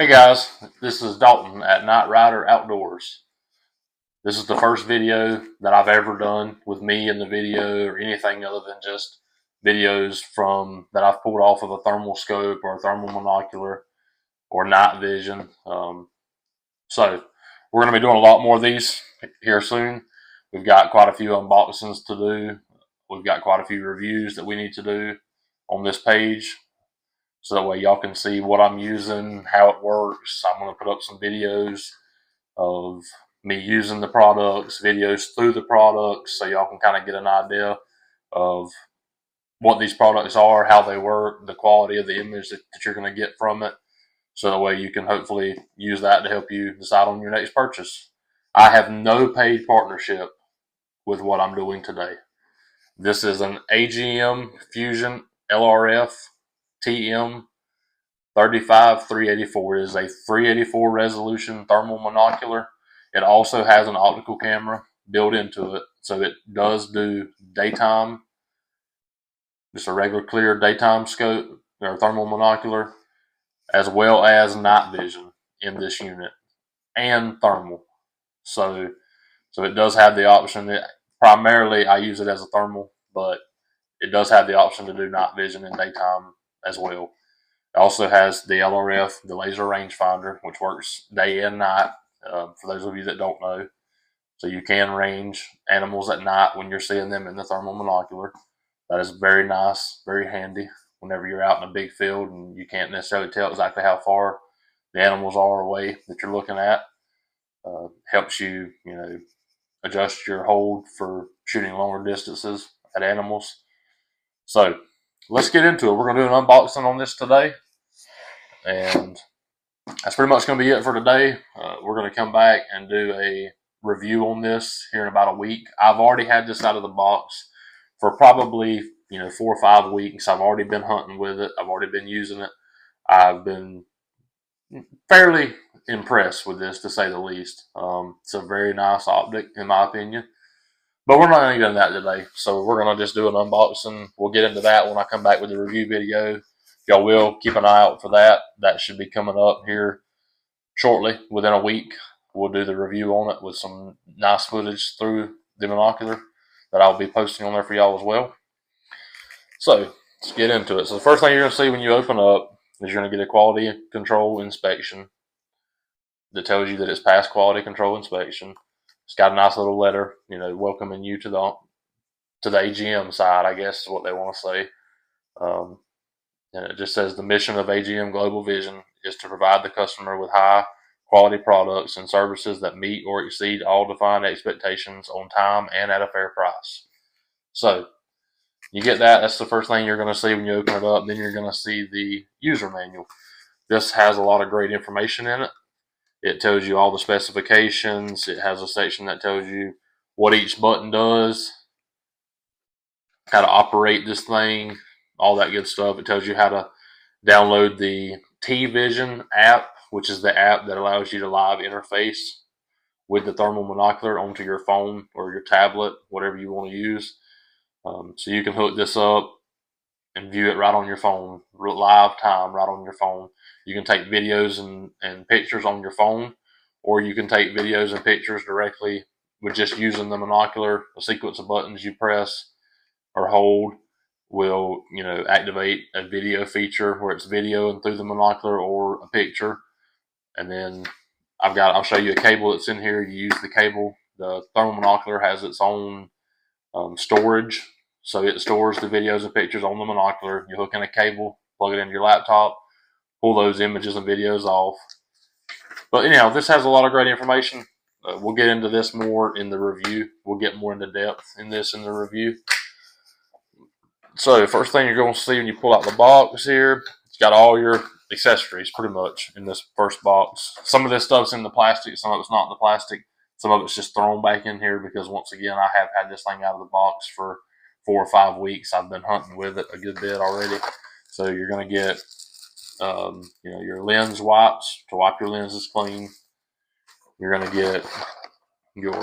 Hey guys, this is Dalton at Night Rider Outdoors. This is the first video that I've ever done with me in the video or anything other than just videos from that I've pulled off of a thermal scope or a thermal monocular or night vision. So we're going to be doing a lot more of these here soon. We've got quite a few unboxings to do. We've got quite a few reviews that we need to do on this page. So that way y'all can see what I'm using, how it works. I'm going to put up some videos of me using the products, videos through the products, so y'all can kind of get an idea of what these products are, how they work, the quality of the image that you're going to get from it. So that way you can hopefully use that to help you decide on your next purchase. I have no paid partnership with what I'm doing today. This is an Agm Fuzion LRF tm35-384. It is a 384 resolution thermal monocular. It also has an optical camera built into it, so it does do daytime, just a regular clear daytime scope or thermal monocular, as well as night vision in this unit and thermal. So it does have the option. Primarily, I use it as a thermal, but it does have the option to do night vision in daytime as well. It also has the LRF, the laser rangefinder, which works day and night, for those of you that don't know. So you can range animals at night when you're seeing them in the thermal monocular. That is very nice, very handy whenever you're out in a big field and you can't necessarily tell exactly how far the animals are away that you're looking at. Helps you, adjust your hold for shooting longer distances at animals. So let's get into it. We're going to do an unboxing on this today. And that's pretty much going to be it for today. We're going to come back and do a review on this here in about a week. I've already had this out of the box for probably 4 or 5 weeks. I've already been hunting with it. I've already been using it. I've been fairly impressed with this, to say the least. It's a very nice optic, in my opinion. But we're not going to get into that today. So we're going to just do an unboxing. We'll get into that when I come back with the review video. Y'all will keep an eye out for that. That should be coming up here shortly, within a week. We'll do the review on it with some nice footage through the monocular that I'll be posting on there for y'all as well. So let's get into it. So the first thing you're going to see when you open up is you're going to get a quality control inspection that tells you that it's passed quality control inspection. It's got a nice little letter, welcoming you to the AGM side, I guess is what they want to say. And it just says the mission of AGM Global Vision is to provide the customer with high quality products and services that meet or exceed all defined expectations on time and at a fair price. So you get that. That's the first thing you're going to see when you open it up. Then you're going to see the user manual. This has a lot of great information in it. It tells you all the specifications. It has a section that tells you what each button does, how to operate this thing, all that good stuff. It tells you how to download the T-Vision app, which is the app that allows you to live interface with the thermal monocular onto your phone or your tablet, whatever you want to use. So you can hook this up and view it right on your phone, live time right on your phone. You can take videos and pictures on your phone, or you can take videos and pictures directly with just using the monocular. A sequence of buttons you press or hold will activate a video feature where it's videoing through the monocular or a picture. And then I'll show you a cable that's in here. You use the cable. The thermal monocular has its own storage, so it stores the videos and pictures on the monocular. You hook in a cable, plug it into your laptop, pull those images and videos off. But this has a lot of great information. We'll get into this more in the review. We'll get more into depth in this in the review. So first thing you're going to see when you pull out the box here, it's got all your accessories pretty much in this first box. Some of this stuff's in the plastic, some of it's not in the plastic. Some of it's just thrown back in here because, once again, I have had this thing out of the box for 4 or 5 weeks. I've been hunting with it a good bit already. So you're going to get, your lens wipes to wipe your lenses clean. You're going to get your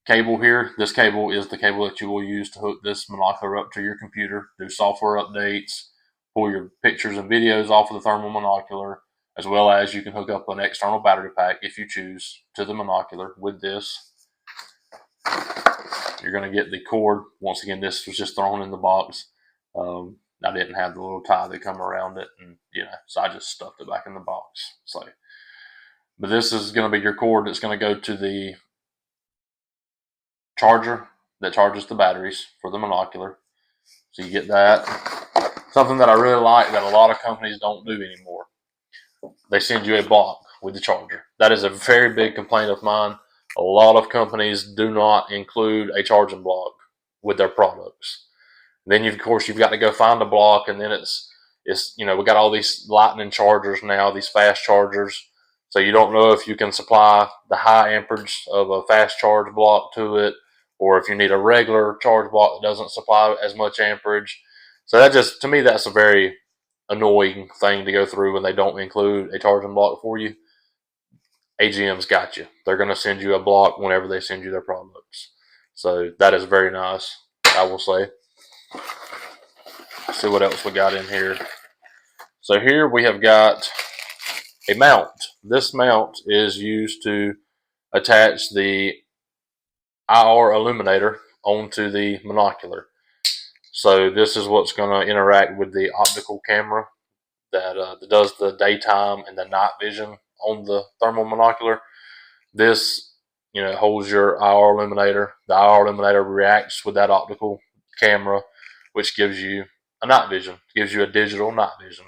cable here. This cable is the cable that you will use to hook this monocular up to your computer, do software updates, pull your pictures and videos off of the thermal monocular, as well as you can hook up an external battery pack if you choose to the monocular. With this, you're going to get the cord. Once again, this was just thrown in the box. I didn't have the little tie that come around it, and so I just stuffed it back in the box. So, but this is going to be your cord that's going to go to the charger that charges the batteries for the monocular. So you get that. Something that I really like that a lot of companies don't do anymore. They send you a block with the charger. That is a very big complaint of mine. A lot of companies do not include a charging block with their products. Then of course you've got to go find a block, and then it's we got all these lightning chargers now, these fast chargers. So you don't know if you can supply the high amperage of a fast charge block to it, or if you need a regular charge block that doesn't supply as much amperage. So that just, to me, that's a very annoying thing to go through when they don't include a charging block for you. AGM's got you. They're going to send you a block whenever they send you their products. So that is very nice, I will say. Let's see what else we got in here. So here we have got a mount. This mount is used to attach the IR illuminator onto the monocular. So this is what's going to interact with the optical camera that does the daytime and the night vision on the thermal monocular. This, holds your IR illuminator. The IR illuminator reacts with that optical camera, which gives you a night vision. It gives you a digital night vision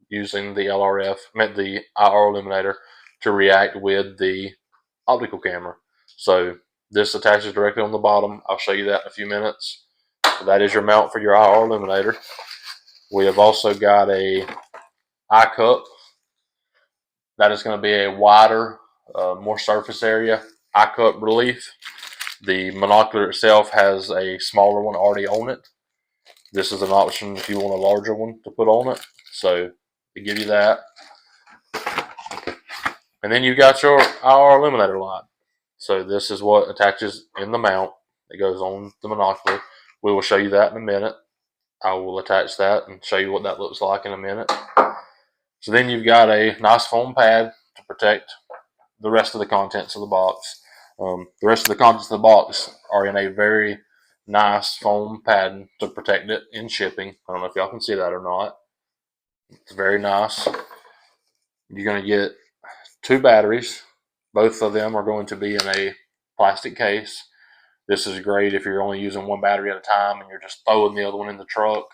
using the the IR illuminator to react with the optical camera. So this attaches directly on the bottom. I'll show you that in a few minutes. So that is your mount for your IR illuminator. We have also got a eye cup. That is going to be a wider, more surface area eye cup relief. The monocular itself has a smaller one already on it. This is an option if you want a larger one to put on it. So they give you that. And then you got your IR illuminator light. So this is what attaches in the mount. It goes on the monocular. We will show you that in a minute. I will attach that and show you what that looks like in a minute. So then you've got a nice foam pad to protect the rest of the contents of the box. The rest of the contents of the box are in a very nice foam padding to protect it in shipping. I don't know if y'all can see that or not. It's very nice. You're going to get 2 batteries. Both of them are going to be in a plastic case. This is great if you're only using one battery at a time and you're just throwing the other one in the truck.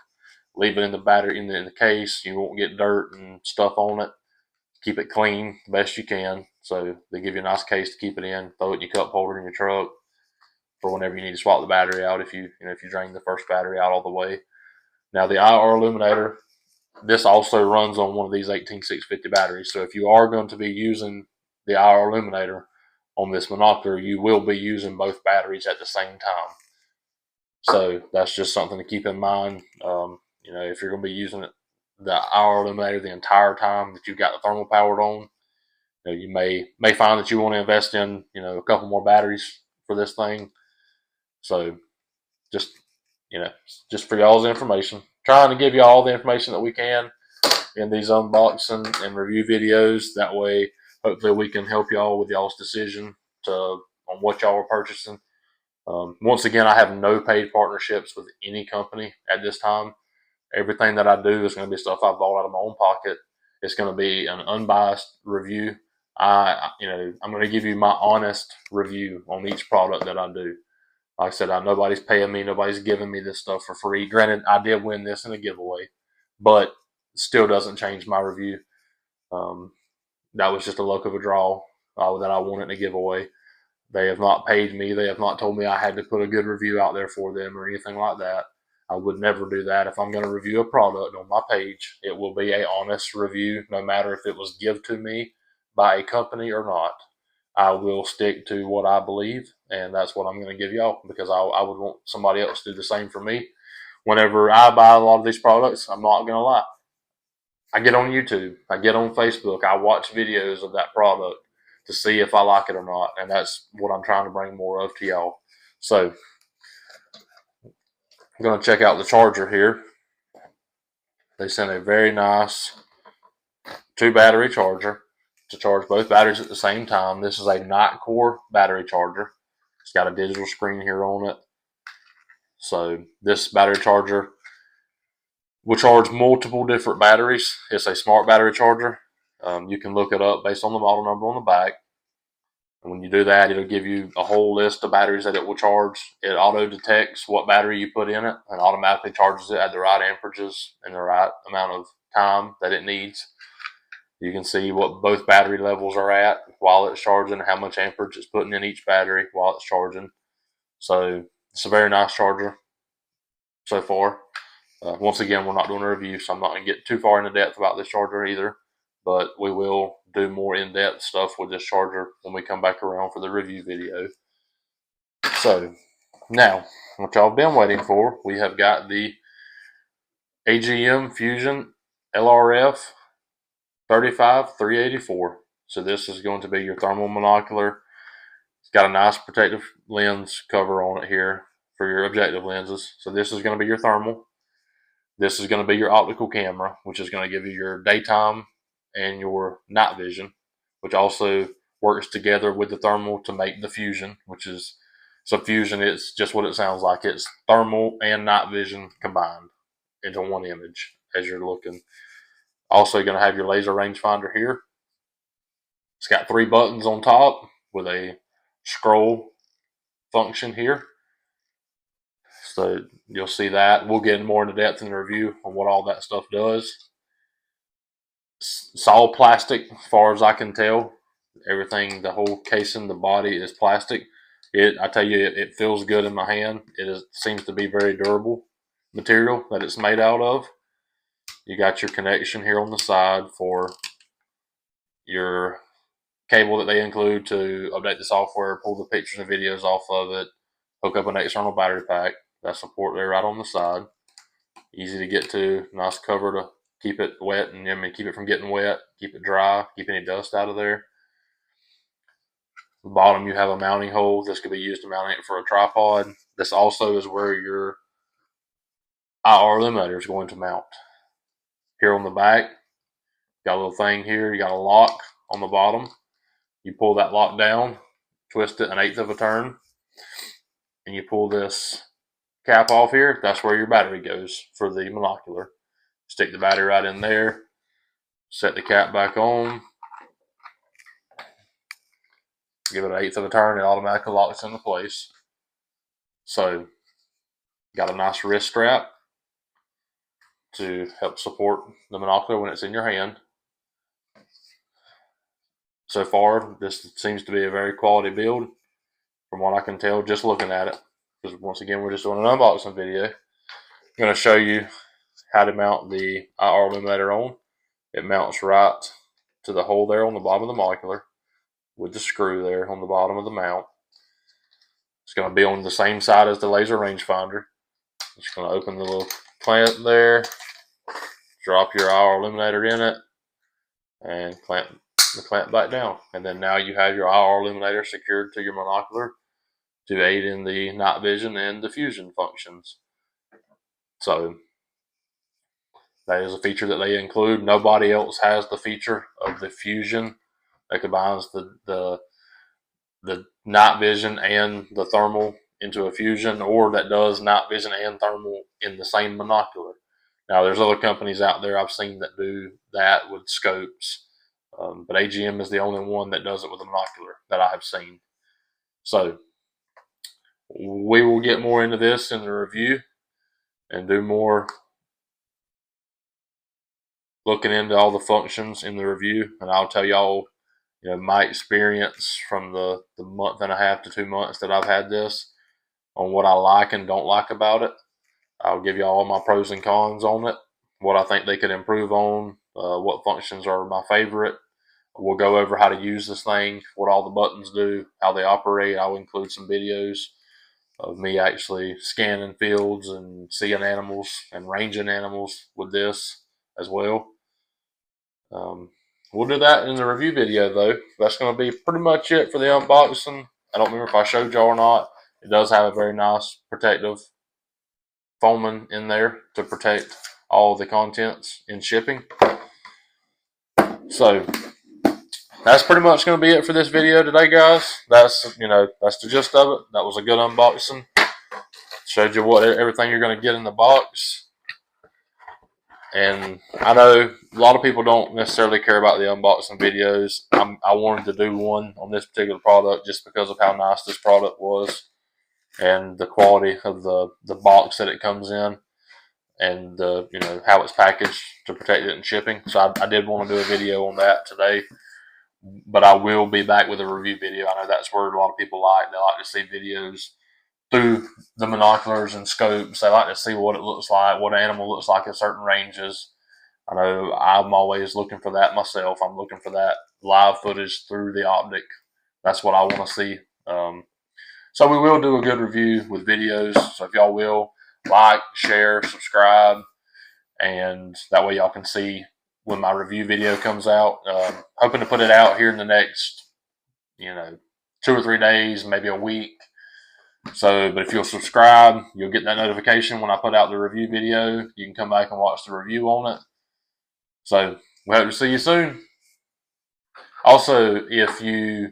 Leave it in the battery in the case. You won't get dirt and stuff on it. Keep it clean the best you can. So they give you a nice case to keep it in. Throw it in your cup holder in your truck for whenever you need to swap the battery out. If you drain the first battery out all the way. Now the IR illuminator, this also runs on one of these 18650 batteries. So if you are going to be using the IR illuminator on this monocular, you will be using both batteries at the same time. So that's just something to keep in mind. If you're going to be using the IR illuminator the entire time that you've got the thermal powered on, you may find that you want to invest in a couple more batteries for this thing. So just for y'all's information, trying to give you all the information that we can in these unboxing and review videos. That way, hopefully, we can help y'all with y'all's decision on what y'all are purchasing. Once again, I have no paid partnerships with any company at this time. Everything that I do is going to be stuff I bought out of my own pocket. It's going to be an unbiased review. I'm going to give you my honest review on each product that I do. Like I said, nobody's paying me. Nobody's giving me this stuff for free. Granted, I did win this in a giveaway, but still doesn't change my review. That was just a luck of a draw that I won in a giveaway. They have not paid me. They have not told me I had to put a good review out there for them or anything like that. I would never do that. If I'm going to review a product on my page, it will be an honest review, no matter if it was given to me by a company or not. I will stick to what I believe, and that's what I'm going to give y'all, because I would want somebody else to do the same for me. Whenever I buy a lot of these products, I'm not going to lie. I get on YouTube, I get on Facebook, I watch videos of that product to see if I like it or not, and that's what I'm trying to bring more of to y'all. So I'm going to check out the charger here. They sent a very nice 2 battery charger to charge both batteries at the same time. This is a night core battery charger. It's got a digital screen here on it. So this battery charger will charge multiple different batteries. It's a smart battery charger. You can look it up based on the model number on the back. And when you do that, it'll give you a whole list of batteries that it will charge. It auto detects what battery you put in it and automatically charges it at the right amperages and the right amount of time that it needs. You can see what both battery levels are at while it's charging, how much amperage it's putting in each battery while it's charging. So it's a very nice charger so far. Once again, we're not doing a review, so I'm not going to get too far into depth about this charger either. But we will do more in-depth stuff with this charger when we come back around for the review video. So now, what y'all have been waiting for, we have got the Agm Fuzion LRF 35-384. So this is going to be your thermal monocular. It's got a nice protective lens cover on it here for your objective lenses. So this is going to be your thermal. This is going to be your optical camera, which is going to give you your daytime and your night vision, which also works together with the thermal to make the Fuzion, which is, so Fuzion, it's just what it sounds like. It's thermal and night vision combined into one image as you're looking. Also going to have your laser rangefinder here. It's got 3 buttons on top with a scroll function here. So you'll see that. We'll get more into depth in the review on what all that stuff does. It's all plastic as far as I can tell. Everything, the whole casing, the body is plastic. I tell you, it feels good in my hand. Seems to be very durable material that it's made out of. You got your connection here on the side for your cable that they include to update the software, pull the pictures and videos off of it, hook up an external battery pack. That support there right on the side. Easy to get to, nice cover to keep it wet and keep it from getting wet, keep it dry, keep any dust out of there. The bottom you have a mounting hole. This could be used to mount it for a tripod. This also is where your IR illuminator is going to mount. Here on the back, got a little thing here. You got a lock on the bottom. You pull that lock down, twist it 1/8 of a turn, and you pull this cap off here. That's where your battery goes for the monocular. Stick the battery right in there, set the cap back on, give it 1/8 of a turn, it automatically locks into place. So got a nice wrist strap to help support the monocular when it's in your hand. So far, this seems to be a very quality build from what I can tell just looking at it. Because once again, we're just doing an unboxing video. I'm going to show you how to mount the IR illuminator on. It mounts right to the hole there on the bottom of the monocular with the screw there on the bottom of the mount. It's going to be on the same side as the laser rangefinder. Just going to open the little clamp there, drop your IR illuminator in it, and clamp the clamp back down. And then now you have your IR illuminator secured to your monocular to aid in the night vision and the Fuzion functions. So that is a feature that they include. Nobody else has the feature of the Fuzion that combines the night vision and the thermal into a Fuzion, or that does night vision and thermal in the same monocular. Now, there's other companies out there I've seen that do that with scopes, but AGM is the only one that does it with a monocular that I have seen. So we will get more into this in the review and do more looking into all the functions in the review, and I'll tell y'all, my experience from the month and a half to 2 months that I've had this on what I like and don't like about it. I'll give you all my pros and cons on it, what I think they could improve on, what functions are my favorite. We'll go over how to use this thing, what all the buttons do, how they operate. I'll include some videos of me actually scanning fields and seeing animals and ranging animals with this as well. We'll do that in the review video though. That's going to be pretty much it for the unboxing. I don't remember if I showed y'all or not. It does have a very nice protective foaming in there to protect all the contents in shipping. So that's pretty much going to be it for this video today, guys. That's the gist of it. That was a good unboxing. Showed you what everything you're going to get in the box. And I know a lot of people don't necessarily care about the unboxing videos. I wanted to do one on this particular product just because of how nice this product was and the quality of the box that it comes in, and the how it's packaged to protect it in shipping. So I did want to do a video on that today, but I will be back with a review video. I know that's where a lot of people like. They like to see videos through the monoculars and scopes. They like to see what it looks like, what an animal looks like at certain ranges. I know I'm always looking for that myself. I'm looking for that live footage through the optic. That's what I want to see. So we will do a good review with videos. So if y'all will like, share, subscribe, and that way y'all can see when my review video comes out. Hoping to put it out here in the next, 2 or 3 days, maybe a week. So, but if you'll subscribe, you'll get that notification when I put out the review video. You can come back and watch the review on it. So we hope to see you soon. Also, if you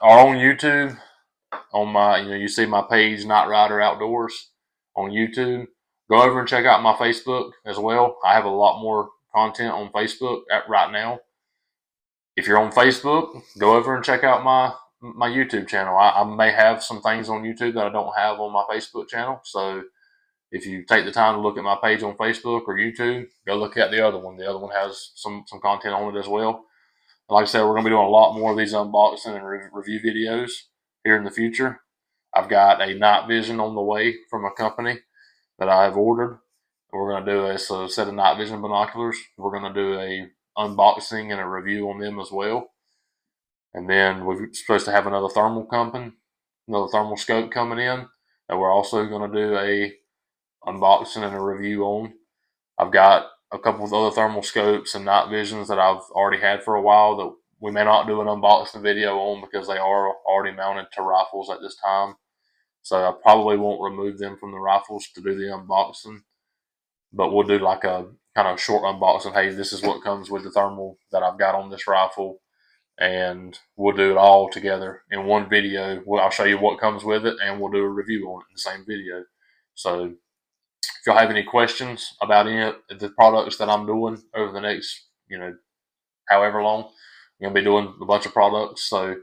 are on YouTube, on my, you see my page, Night Rider Outdoors on YouTube, go over and check out my Facebook as well. I have a lot more content on Facebook right now. If you're on Facebook, go over and check out my YouTube channel. I may have some things on YouTube that I don't have on my Facebook channel. So if you take the time to look at my page on Facebook or YouTube, go look at the other one. The other one has some content on it as well. Like I said, we're going to be doing a lot more of these unboxing and review videos here in the future. I've got a night vision on the way from a company that I have ordered. We're going to do a set of night vision binoculars. We're going to do a unboxing and a review on them as well. And then we're supposed to have another thermal scope coming in that we're also going to do a unboxing and a review on. I've got a couple of other thermal scopes and night visions that I've already had for a while that we may not do an unboxing video on because they are already mounted to rifles at this time. So I probably won't remove them from the rifles to do the unboxing, but we'll do like a kind of short unboxing. Hey, this is what comes with the thermal that I've got on this rifle, and we'll do it all together in one video. I'll show you what comes with it, and we'll do a review on it in the same video. So if y'all have any questions about any of the products that I'm doing over the next, however long, I'm going to be doing a bunch of products. So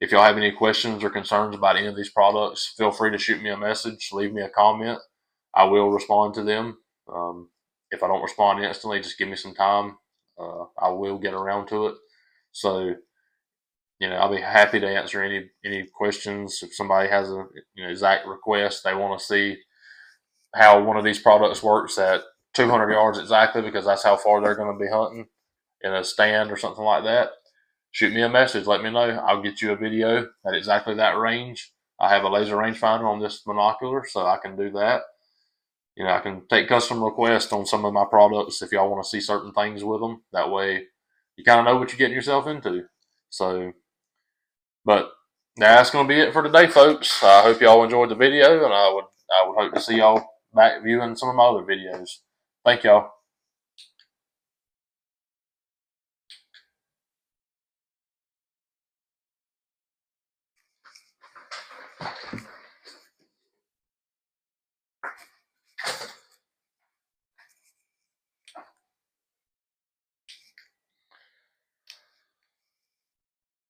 if y'all have any questions or concerns about any of these products, feel free to shoot me a message, leave me a comment. I will respond to them. If I don't respond instantly, just give me some time. I will get around to it. So, I'll be happy to answer any questions. If somebody has a exact request, they want to see how one of these products works at 200 yards exactly, because that's how far they're going to be hunting in a stand or something like that, shoot me a message. Let me know. I'll get you a video at exactly that range. I have a laser rangefinder on this monocular, so I can do that. I can take custom requests on some of my products if y'all want to see certain things with them. That way you kind of know what you're getting yourself into. So, but that's going to be it for today, folks. I hope y'all enjoyed the video, and I would hope to see y'all back viewing some of my other videos. Thank y'all.